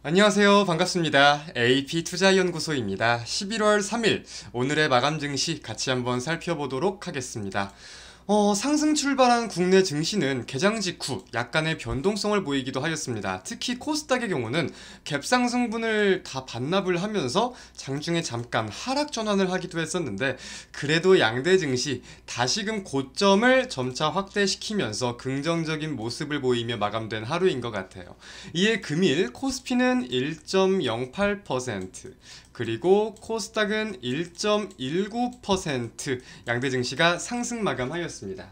안녕하세요. 반갑습니다. AP투자연구소입니다. 11월 3일 오늘의 마감 증시 같이 한번 살펴보도록 하겠습니다. 상승 출발한 국내 증시는 개장 직후 약간의 변동성을 보이기도 하였습니다. 특히 코스닥의 경우는 갭상승분을 다 반납을 하면서 장중에 잠깐 하락 전환을 하기도 했었는데, 그래도 양대 증시 다시금 고점을 점차 확대시키면서 긍정적인 모습을 보이며 마감된 하루인 것 같아요. 이에 금일 코스피는 1.08%, 그리고 코스닥은 1.19% 양대 증시가 상승 마감하였습니다.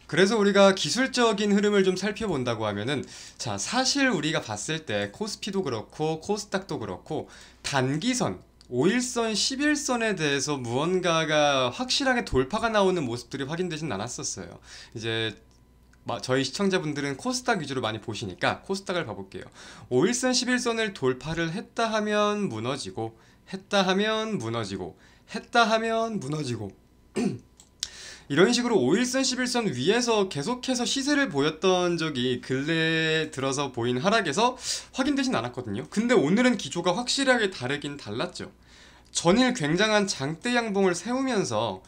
그래서 우리가 기술적인 흐름을 좀 살펴본다고 하면은, 자, 사실 우리가 봤을 때 코스피도 그렇고 코스닥도 그렇고 단기선 5일선, 11선에 대해서 무언가가 확실하게 돌파가 나오는 모습들이 확인되진 않았었어요. 이제 저희 시청자분들은 코스닥 위주로 많이 보시니까 코스닥을 봐볼게요. 5일선, 11선을 돌파를 했다 하면 무너지고, 했다 하면 무너지고, 했다 하면 무너지고, 이런 식으로 5일선, 11선 위에서 계속해서 시세를 보였던 적이 근래에 들어서 보인 하락에서 확인되진 않았거든요. 근데 오늘은 기조가 확실하게 다르긴 달랐죠. 전일 굉장한 장대 양봉을 세우면서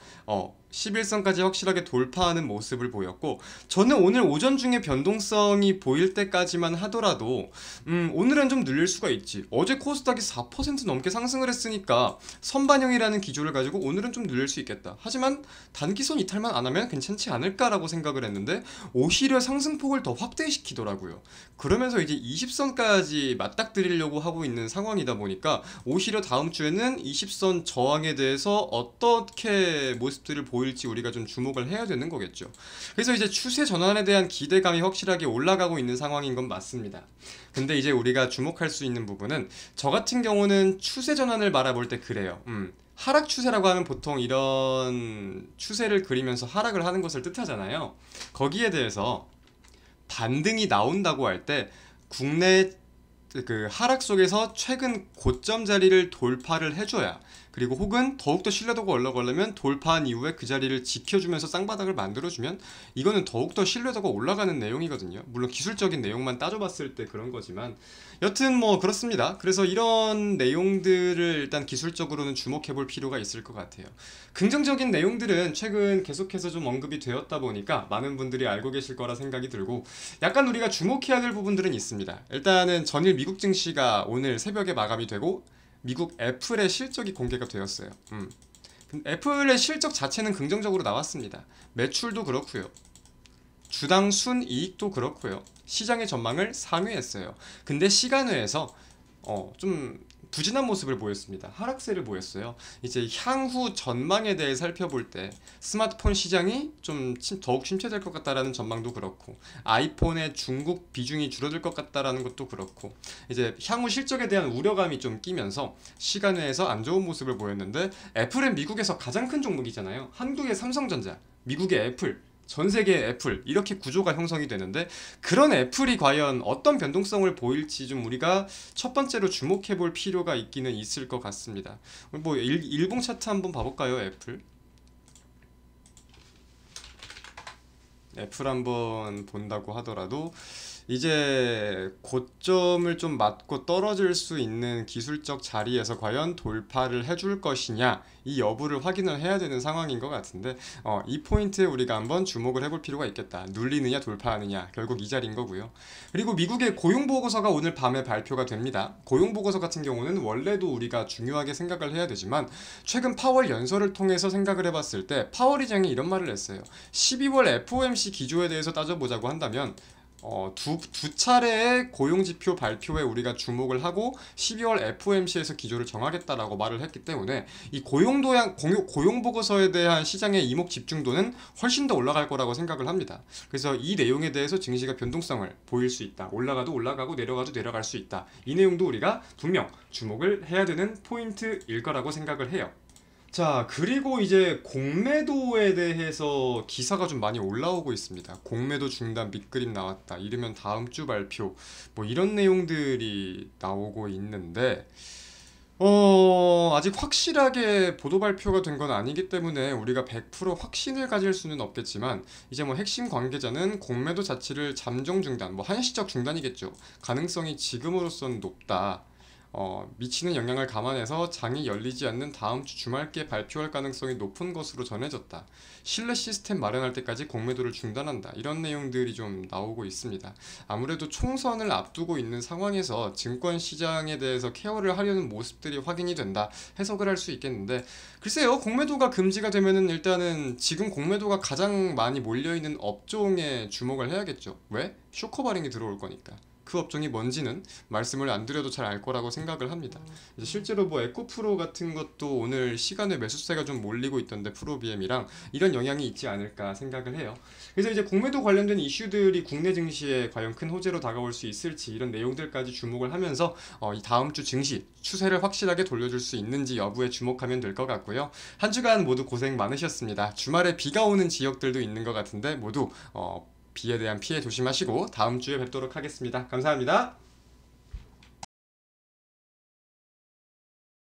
11선까지 확실하게 돌파하는 모습을 보였고, 저는 오늘 오전 중에 변동성이 보일 때까지만 하더라도 오늘은 좀 늘릴 수가 있지, 어제 코스닥이 4% 넘게 상승을 했으니까 선반영이라는 기조를 가지고 오늘은 좀 늘릴 수 있겠다, 하지만 단기선 이탈만 안 하면 괜찮지 않을까라고 생각을 했는데 오히려 상승폭을 더 확대시키더라고요. 그러면서 이제 20선까지 맞닥뜨리려고 하고 있는 상황이다 보니까 오히려 다음 주에는 20선 저항에 대해서 어떻게 모습들을 보일지 우리가 좀 주목을 해야 되는 거겠죠. 그래서 이제 추세 전환에 대한 기대감이 확실하게 올라가고 있는 상황인 건 맞습니다. 근데 이제 우리가 주목할 수 있는 부분은, 저 같은 경우는 추세 전환을 바라볼 때 그래요. 하락 추세라고 하면 보통 이런 추세를 그리면서 하락을 하는 것을 뜻하잖아요. 거기에 대해서 반등이 나온다고 할 때 국내 그 하락 속에서 최근 고점 자리를 돌파를 해줘야, 그리고 혹은 더욱더 신뢰도가 올라가려면 돌파한 이후에 그 자리를 지켜주면서 쌍바닥을 만들어주면 이거는 더욱더 신뢰도가 올라가는 내용이거든요. 물론 기술적인 내용만 따져봤을 때 그런 거지만, 여튼 뭐 그렇습니다. 그래서 이런 내용들을 일단 기술적으로는 주목해 볼 필요가 있을 것 같아요. 긍정적인 내용들은 최근 계속해서 좀 언급이 되었다 보니까 많은 분들이 알고 계실 거라 생각이 들고, 약간 우리가 주목해야 될 부분들은 있습니다. 일단은 전일 미국 증시가 오늘 새벽에 마감이 되고 미국 애플의 실적이 공개가 되었어요. 애플의 실적 자체는 긍정적으로 나왔습니다. 매출도 그렇고요, 주당 순이익도 그렇고요, 시장의 전망을 상회했어요. 근데 시간외에서 좀 부진한 모습을 보였습니다. 하락세를 보였어요. 이제 향후 전망에 대해 살펴볼 때 스마트폰 시장이 좀 더욱 침체될 것 같다라는 전망도 그렇고, 아이폰의 중국 비중이 줄어들 것 같다라는 것도 그렇고, 이제 향후 실적에 대한 우려감이 좀 끼면서 시간외에서 안 좋은 모습을 보였는데, 애플은 미국에서 가장 큰 종목이잖아요. 한국의 삼성전자, 미국의 애플, 전 세계 애플, 이렇게 구조가 형성이 되는데, 그런 애플이 과연 어떤 변동성을 보일지 좀 우리가 첫 번째로 주목해 볼 필요가 있기는 있을 것 같습니다. 뭐 일봉 차트 한번 봐볼까요? 애플 한번 본다고 하더라도 이제 고점을 좀 맞고 떨어질 수 있는 기술적 자리에서 과연 돌파를 해줄 것이냐, 이 여부를 확인을 해야 되는 상황인 것 같은데, 이 포인트에 우리가 한번 주목을 해볼 필요가 있겠다. 눌리느냐 돌파하느냐, 결국 이 자리인 거고요. 그리고 미국의 고용보고서가 오늘 밤에 발표가 됩니다. 고용보고서 같은 경우는 원래도 우리가 중요하게 생각을 해야 되지만, 최근 파월 연설을 통해서 생각을 해봤을 때 파월 의장이 이런 말을 했어요. 12월 FOMC 기조에 대해서 따져보자고 한다면 두 차례의 고용지표 발표에 우리가 주목을 하고 12월 FOMC에서 기조를 정하겠다라고 말을 했기 때문에, 이 고용보고서에 대한 시장의 이목 집중도는 훨씬 더 올라갈 거라고 생각을 합니다. 그래서 이 내용에 대해서 증시가 변동성을 보일 수 있다. 올라가도 올라가고 내려가도 내려갈 수 있다. 이 내용도 우리가 분명 주목을 해야 되는 포인트일 거라고 생각을 해요. 자, 그리고 이제 공매도에 대해서 기사가 좀 많이 올라오고 있습니다. 공매도 중단 밑그림 나왔다, 이르면 다음 주 발표, 뭐 이런 내용들이 나오고 있는데, 아직 확실하게 보도 발표가 된 건 아니기 때문에 우리가 100% 확신을 가질 수는 없겠지만 이제 뭐 핵심 관계자는 공매도 자체를 잠정 중단, 뭐 한시적 중단이겠죠. 가능성이 지금으로선 높다. 미치는 영향을 감안해서 장이 열리지 않는 다음 주 주말께 발표할 가능성이 높은 것으로 전해졌다. 신뢰 시스템 마련할 때까지 공매도를 중단한다. 이런 내용들이 좀 나오고 있습니다. 아무래도 총선을 앞두고 있는 상황에서 증권 시장에 대해서 케어를 하려는 모습들이 확인이 된다. 해석을 할 수 있겠는데 글쎄요. 공매도가 금지가 되면은 일단은 지금 공매도가 가장 많이 몰려있는 업종에 주목을 해야겠죠. 왜? 쇼커바링이 들어올 거니까. 그 업종이 뭔지는 말씀을 안 드려도 잘 알 거라고 생각을 합니다. 이제 실제로 뭐 에코프로 같은 것도 오늘 시간에 매수세가 좀 몰리고 있던데 프로비엠이랑 이런 영향이 있지 않을까 생각을 해요. 그래서 이제 공매도 관련된 이슈들이 국내 증시에 과연 큰 호재로 다가올 수 있을지 이런 내용들까지 주목을 하면서 이 다음 주 증시 추세를 확실하게 돌려줄 수 있는지 여부에 주목하면 될 것 같고요. 한 주간 모두 고생 많으셨습니다. 주말에 비가 오는 지역들도 있는 것 같은데 모두 비에 대한 피해 조심하시고 다음 주에 뵙도록 하겠습니다. 감사합니다.